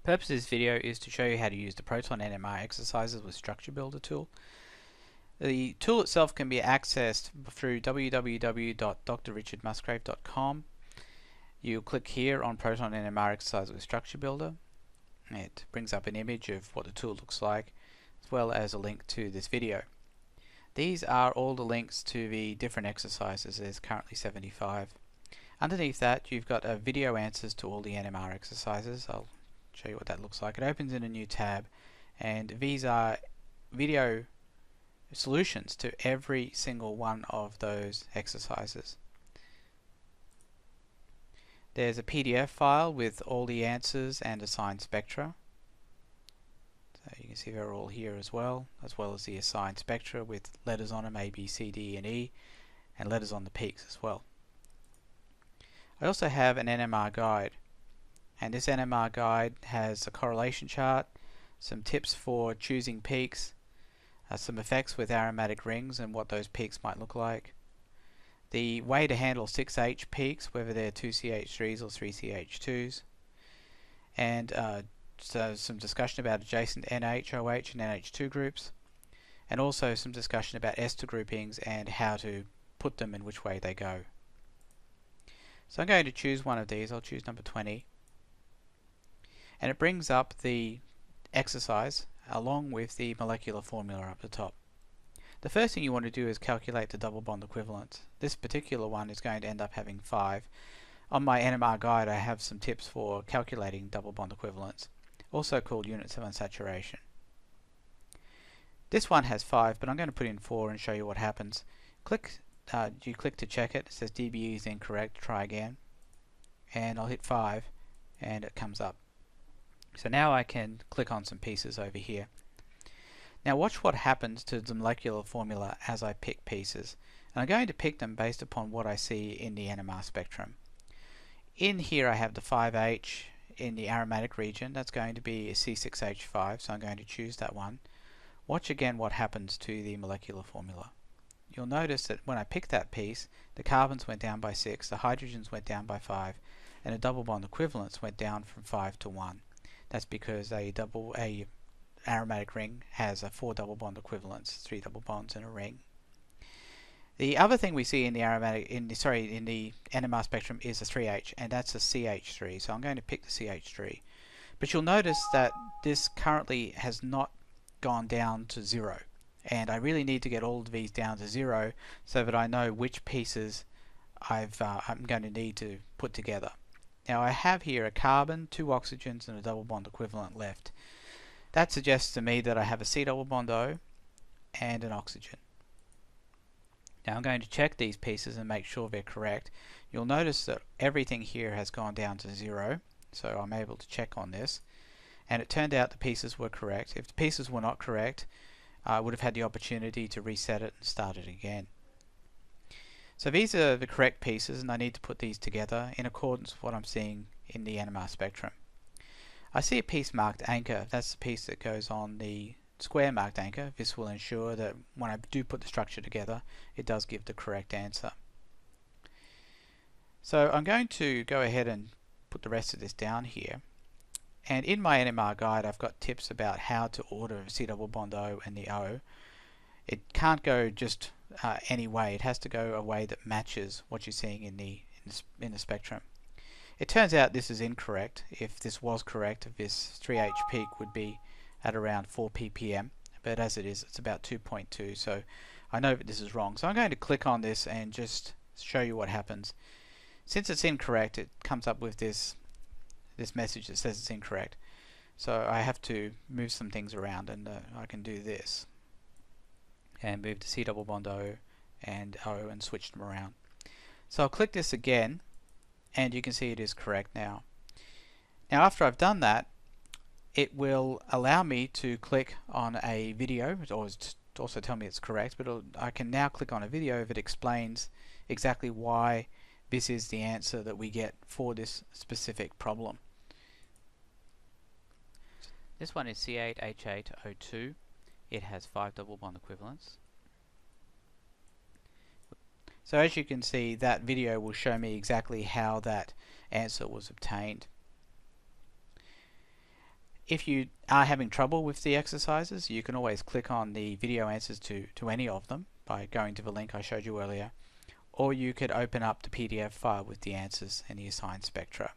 purpose of this video is to show you how to use the Proton NMR exercises with Structure Builder tool. The tool itself can be accessed through www.drrichardmusgrave.com. You'll click here on Proton NMR exercise with Structure Builder. It brings up an image of what the tool looks like, as well as a link to this video. These are all the links to the different exercises. There's currently 75. Underneath that, you've got video answers to all the NMR exercises. I'll show you what that looks like. It opens in a new tab, and these are video solutions to every single one of those exercises. There's a PDF file with all the answers and assigned spectra. So you can see they're all here as well as the assigned spectra with letters on them, A, B, C, D, and E, and letters on the peaks as well. I also have an NMR guide, and this NMR guide has a correlation chart, some tips for choosing peaks, some effects with aromatic rings and what those peaks might look like, the way to handle 6H peaks, whether they're 2CH3s or 3CH2s, and so some discussion about adjacent NH, OH, and NH2 groups, and also some discussion about ester groupings and how to put them and which way they go. So I'm going to choose one of these. I'll choose number 20, and it brings up the exercise along with the molecular formula up the top. The first thing you want to do is calculate the double bond equivalence. This particular one is going to end up having 5. On my NMR guide I have some tips for calculating double bond equivalence, also called units of unsaturation. This one has 5, but I'm going to put in 4 and show you what happens. You click to check it. It says DBE is incorrect, try again, and I'll hit 5 and it comes up. So now I can click on some pieces over here. Now watch what happens to the molecular formula as I pick pieces. And I'm going to pick them based upon what I see in the NMR spectrum. In here I have the 5H in the aromatic region. That's going to be a C6H5, so I'm going to choose that one. Watch again what happens to the molecular formula. You'll notice that when I pick that piece, the carbons went down by 6, the hydrogens went down by 5, and the double bond equivalence went down from 5 to 1. That's because a aromatic ring has 4 double bond equivalents, 3 double bonds in a ring. The other thing we see in the NMR spectrum is a 3H, and that's a CH3. So I'm going to pick the CH3. But you'll notice that this currently has not gone down to 0. And I really need to get all of these down to 0 so that I know which pieces I'm going to need to put together. Now I have here a carbon, 2 oxygens, and a double bond equivalent left. That suggests to me that I have a C double bond O and an oxygen. Now I'm going to check these pieces and make sure they're correct. You'll notice that everything here has gone down to 0, so I'm able to check on this. And it turned out the pieces were correct. If the pieces were not correct, I would have had the opportunity to reset it and start it again. So these are the correct pieces, and I need to put these together in accordance with what I'm seeing in the NMR spectrum. I see a piece marked anchor. That's the piece that goes on the square marked anchor. This will ensure that when I do put the structure together, it does give the correct answer. So I'm going to go ahead and put the rest of this down here. And in my NMR guide I've got tips about how to order C double bond O and the O. It can't go just any way. It has to go a way that matches what you're seeing in the spectrum. It turns out this is incorrect. If this was correct, this 3H peak would be at around 4 ppm, but as it is, it's about 2.2, so I know that this is wrong. So I'm going to click on this and just show you what happens. Since it's incorrect, it comes up with this message that says it's incorrect. So I have to move some things around, and I can do this and move the C double bond O and O and switch them around. So I'll click this again, and you can see it is correct now. Now after I've done that, it will allow me to click on a video. It also tell me it's correct, but I can now click on a video that explains exactly why this is the answer that we get for this specific problem. This one is C8H8O2. It has 5 double bond equivalents. So as you can see, that video will show me exactly how that answer was obtained. If you are having trouble with the exercises, you can always click on the video answers to any of them by going to the link I showed you earlier, or you could open up the PDF file with the answers and the assigned spectra.